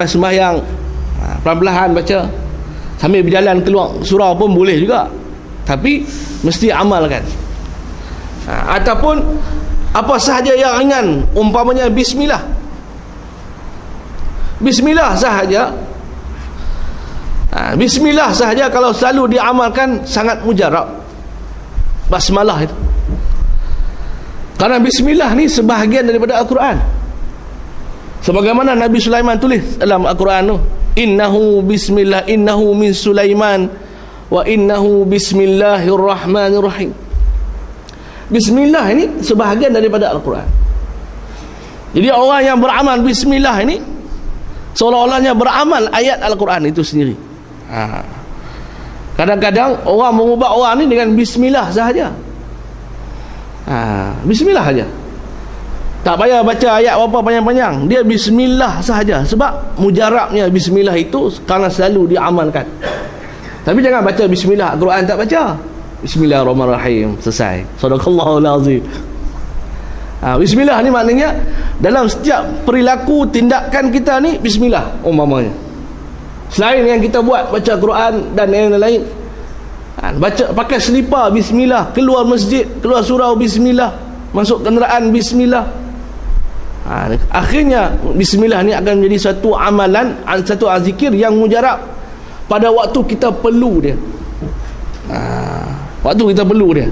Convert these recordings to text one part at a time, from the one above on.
sembahyang, pelan-pelan baca, sambil berjalan keluar surau pun boleh juga, tapi mesti amalkan. Ataupun apa sahaja yang ringan, umpamanya bismillah sahaja. Bismillah sahaja kalau selalu diamalkan sangat mujarab. Basmalah itu, karena bismillah ni sebahagian daripada Al-Quran. Sebagaimana Nabi Sulaiman tulis dalam Al-Quran tu, innahu bismillah, innahu min Sulaiman wa innahu bismillahirrahmanirrahim. Bismillah ini sebahagian daripada Al-Quran. Jadi orang yang beramal bismillah ini seolah-olahnya beramal ayat Al-Quran itu sendiri. Kadang-kadang orang mengubah orang ni dengan bismillah sahaja. Bismillah saja, tak payah baca ayat apa panjang-panjang, dia bismillah sahaja. Sebab mujarabnya bismillah itu kerana selalu diamalkan. Tapi jangan baca bismillah Al-Quran tak baca. Bismillahirrahmanirrahim, selesai. Sadaqallahul azim. Bismillah ni maknanya dalam setiap perilaku tindakan kita ni bismillah umpamanya. Selain yang kita buat, baca Quran dan yang lain, baca pakai selipar bismillah, keluar masjid, keluar surau bismillah, masuk kenderaan bismillah. Akhirnya bismillah ni akan menjadi satu amalan, satu zikir yang mujarab pada waktu kita perlu dia. Waktu kita perlu dia.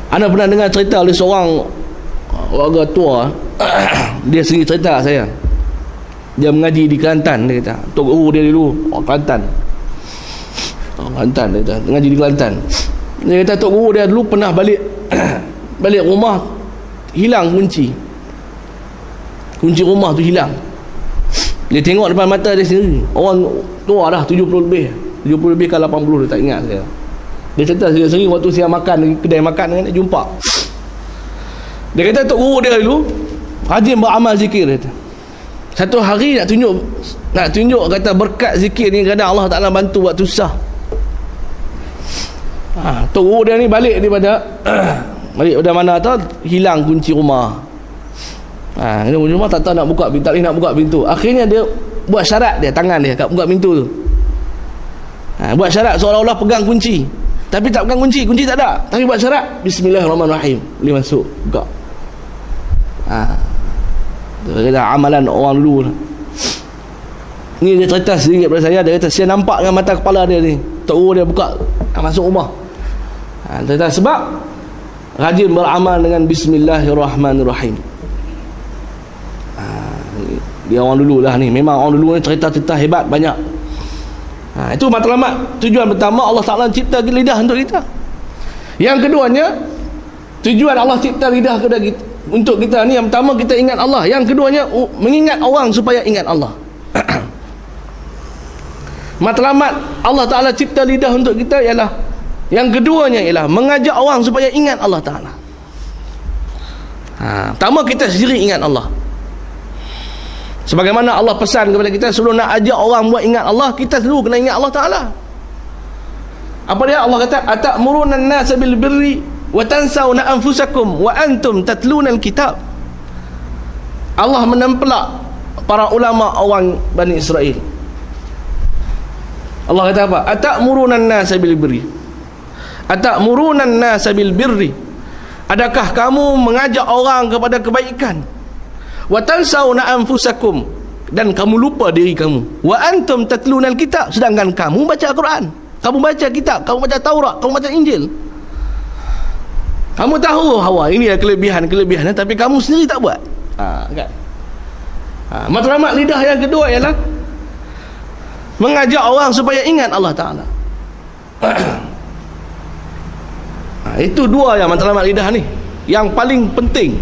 Anda pernah dengar cerita oleh seorang warga tua. Dia sendiri cerita saya. Dia mengaji di Kelantan, dia kata. Tok guru dia dulu orang Kelantan. Kelantan dia kata, mengaji di Kelantan. Dia kata tok guru dia dulu pernah balik balik rumah, hilang kunci rumah tu hilang. Dia tengok depan mata dia sendiri. Orang tua dah 70 lebih ke 80, dia tak ingat saya. Dia cerita sendiri waktu saya makan di kedai makan dengan dia jumpa. Dia kata tok guru dia dulu rajin beramal zikir, dia kata. Satu hari nak tunjuk kata berkat zikir ni kadang Allah Ta'ala bantu waktu susah. Tok guru dia ni balik daripada mana tahu hilang kunci rumah. Rumah tak tahu nak buka pintu, tak boleh nak buka pintu. Akhirnya dia buat syarat dia, tangan dia kat buka pintu tu. Buat syarat seolah-olah pegang kunci, tapi tak pegang kunci tak ada, tapi buat syarat bismillahirrahmanirrahim, boleh masuk buka. Dia kata amalan orang dulu. Ni dia cerita sedikit pada saya. Dia kata saya nampak dengan mata kepala dia ni, tok guru dia buka masuk rumah. Dia kata sebab rajin beramal dengan bismillahirrahmanirrahim. Dia orang dulu lah ni. Memang orang dulu ni cerita-cerita hebat banyak. Itu matlamat. Tujuan pertama Allah Ta'ala cipta lidah untuk kita. Yang keduanya, tujuan Allah cipta lidah untuk kita ni, yang pertama kita ingat Allah, yang keduanya mengingat orang supaya ingat Allah. Matlamat Allah Ta'ala cipta lidah untuk kita ialah, yang keduanya ialah mengajak orang supaya ingat Allah Ta'ala. Pertama kita sendiri ingat Allah. Sebagaimana Allah pesan kepada kita, sebelum nak ajak orang buat ingat Allah, kita dulu kena ingat Allah Ta'ala. Apa dia? Allah kata atamuruna an-nasa bil birri wa tansawna anfusakum wa antum tatluna al-kitab. Allah menempelak para ulama orang Bani Israel. Allah kata apa? Atamuruna an-nasa bil birri, atamuruna an-nasa bil birri. Adakah kamu mengajak orang kepada kebaikan? Wa tansawna anfusakum, dan kamu lupa diri kamu. Wa antum tatluna al-kitab, sedangkan kamu baca Al-Quran, kamu baca kitab, kamu baca Taurat, kamu baca Injil. Kamu tahu hawa ini adalah kelebihan, tapi kamu sendiri tak buat. Kan? Matlamat lidah yang kedua ialah mengajak orang supaya ingat Allah Ta'ala. Itu dua yang matlamat lidah ni yang paling penting.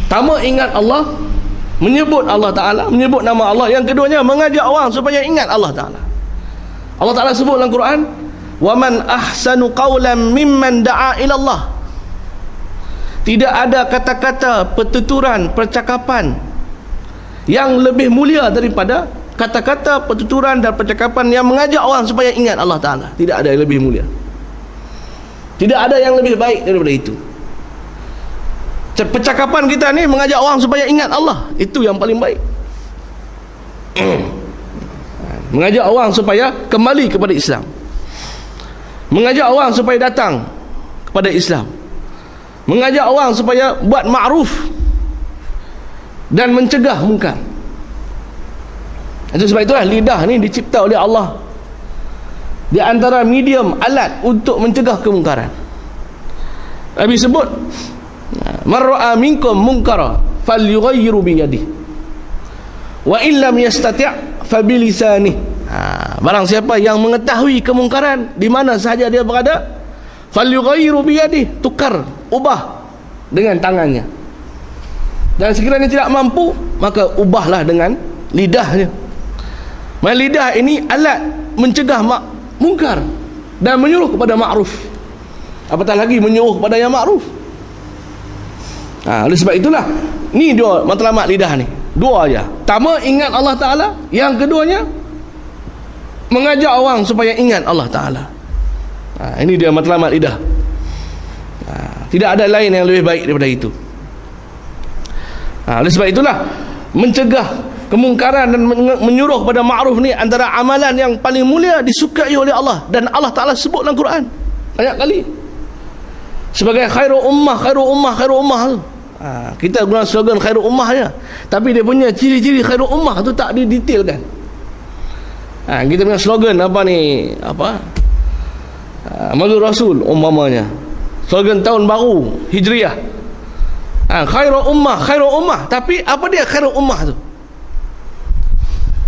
Pertama ingat Allah, menyebut Allah Ta'ala, menyebut nama Allah. Yang keduanya mengajak orang supaya ingat Allah Ta'ala. Allah Ta'ala sebut dalam Quran, وَمَنْ أَحْسَنُ قَوْلًا مِمَّنْ دَعَا إِلَى اللَّهِ. Tidak ada kata-kata, pertuturan, percakapan yang lebih mulia daripada kata-kata, pertuturan dan percakapan yang mengajak orang supaya ingat Allah Ta'ala. Tidak ada yang lebih mulia, tidak ada yang lebih baik daripada itu. Percakapan kita ni mengajak orang supaya ingat Allah, itu yang paling baik. Mengajak orang supaya kembali kepada Islam, mengajak orang supaya datang kepada Islam, mengajak orang supaya buat ma'ruf dan mencegah mungkar. Itu sebab itulah lidah ni dicipta oleh Allah di antara medium alat untuk mencegah kemungkaran. Nabi sebut, man ra'a minkum munkara falyughayyiru bi yadihi wa illam yastati' fa bi lisanihi. Barang siapa yang mengetahui kemungkaran di mana sahaja dia berada, falyughayyiru bi yadihi, tukar, ubah dengan tangannya. Dan sekiranya tidak mampu, maka ubahlah dengan lidahnya. Lidah ini alat mencegah mungkar dan menyuruh kepada ma'ruf, apatah lagi menyuruh kepada yang ma'ruf. Oleh sebab itulah ni dua matlamat lidah ni, dua aja. Pertama, ingat Allah Ta'ala. Yang keduanya, mengajak orang supaya ingat Allah Ta'ala. Ini dia matlamat lidah. Tidak ada lain yang lebih baik daripada itu. Oleh sebab itulah mencegah kemungkaran dan menyuruh kepada ma'ruf ni antara amalan yang paling mulia, disukai oleh Allah, dan Allah Ta'ala sebut dalam Quran banyak kali sebagai khairu ummah, khairu ummah, khairu ummah tu. Kita guna slogan khairu ummah je, tapi dia punya ciri-ciri khairu ummah tu tak didetailkan. Kita punya slogan apa ni, Maulid Rasul umpamanya, slogan tahun baru Hijriah, khairu ummah, khairu ummah. Tapi apa dia khairu ummah tu?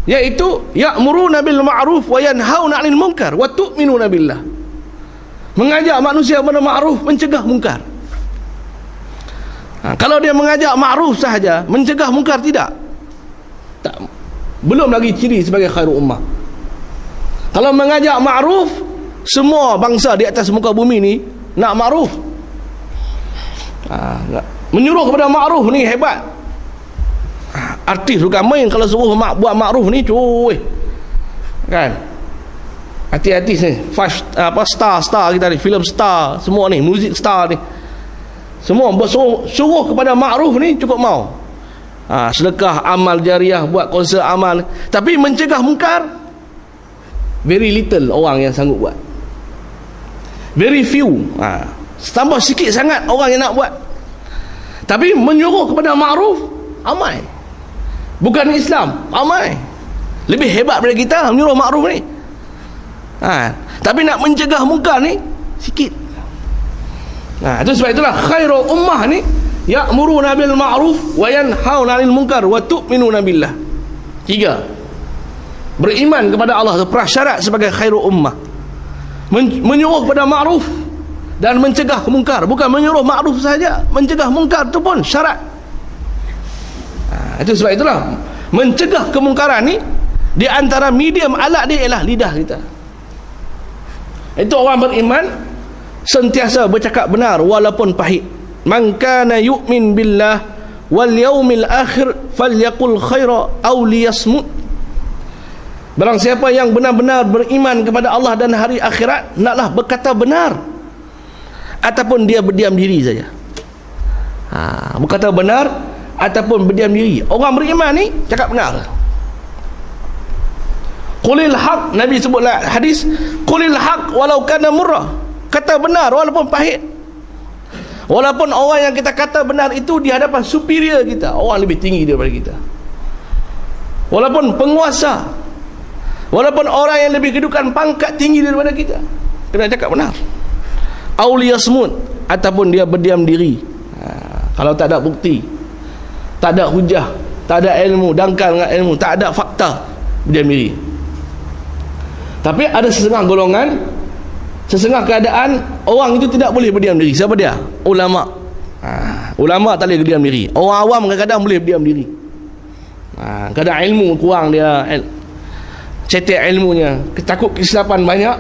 Iaitu ya'muruna bil ma'ruf wa yanhauna 'anil munkar wa tu'minuna billah. Mengajak manusia kepada ma'ruf, mencegah mungkar. Kalau dia mengajak ma'ruf sahaja, mencegah mungkar tidak, belum lagi ciri sebagai khairu ummah. Kalau mengajak ma'ruf, semua bangsa di atas muka bumi ni nak ma'ruf. Menyuruh kepada ma'ruf ni hebat. Artis bukan main kalau suruh buat ma'ruf ni, cuy. Kan? Hati-hati ni. Star kita ni, film star, semua ni, muzik star ni. Semua suruh kepada ma'ruf ni cukup mau. Sedekah, amal jariah, buat konser amal. Tapi mencegah mungkar, very little orang yang sanggup buat. Very few. Tambah sikit sangat orang yang nak buat. Tapi menyuruh kepada ma'ruf, ramai. Bukan Islam, ramai. Lebih hebat daripada kita menyuruh ma'ruf ni. Tapi nak mencegah mungkar ni sikit. Itu sebab itulah khairu ummah ni ya'muruna bil ma'ruf wa yanhauna 'anil munkar wa tu'minuna billah. 3. Beriman kepada Allah itu prasyarat sebagai khairu ummah. Menyuruh kepada ma'ruf dan mencegah mungkar. Bukan menyuruh ma'ruf saja, mencegah mungkar itu pun syarat. Itu sebab itulah mencegah kemungkaran ni di antara medium alat dia ialah lidah kita. Itu orang beriman sentiasa bercakap benar walaupun pahit. Man kana yu'min billah wal yaumil akhir falyaqul khaira aw liyasmut. Barang siapa yang benar-benar beriman kepada Allah dan hari akhirat, naklah berkata benar ataupun dia berdiam diri saja. Berkata benar ataupun berdiam diri. Orang beriman ni cakap benar. Qulil haq, Nabi sebutlah hadis, qulil haq walau kana murrah. Kata benar walaupun pahit. Walaupun orang yang kita kata benar itu di hadapan superior kita, orang lebih tinggi daripada kita, walaupun penguasa, walaupun orang yang lebih kedudukan pangkat tinggi daripada kita, kena cakap benar. Auliyasmut, ataupun dia berdiam diri. Kalau tak ada bukti, tak ada hujah, tak ada ilmu, dangkal dengan ilmu, tak ada fakta, berdiam diri. Tapi ada setengah golongan, setengah keadaan, orang itu tidak boleh berdiam diri. Siapa dia? Ulama. Ulama tak boleh berdiam diri. Orang awam kadang-kadang boleh berdiam diri. Kadang ilmu kurang dia, cetek ilmunya, takut kesilapan banyak,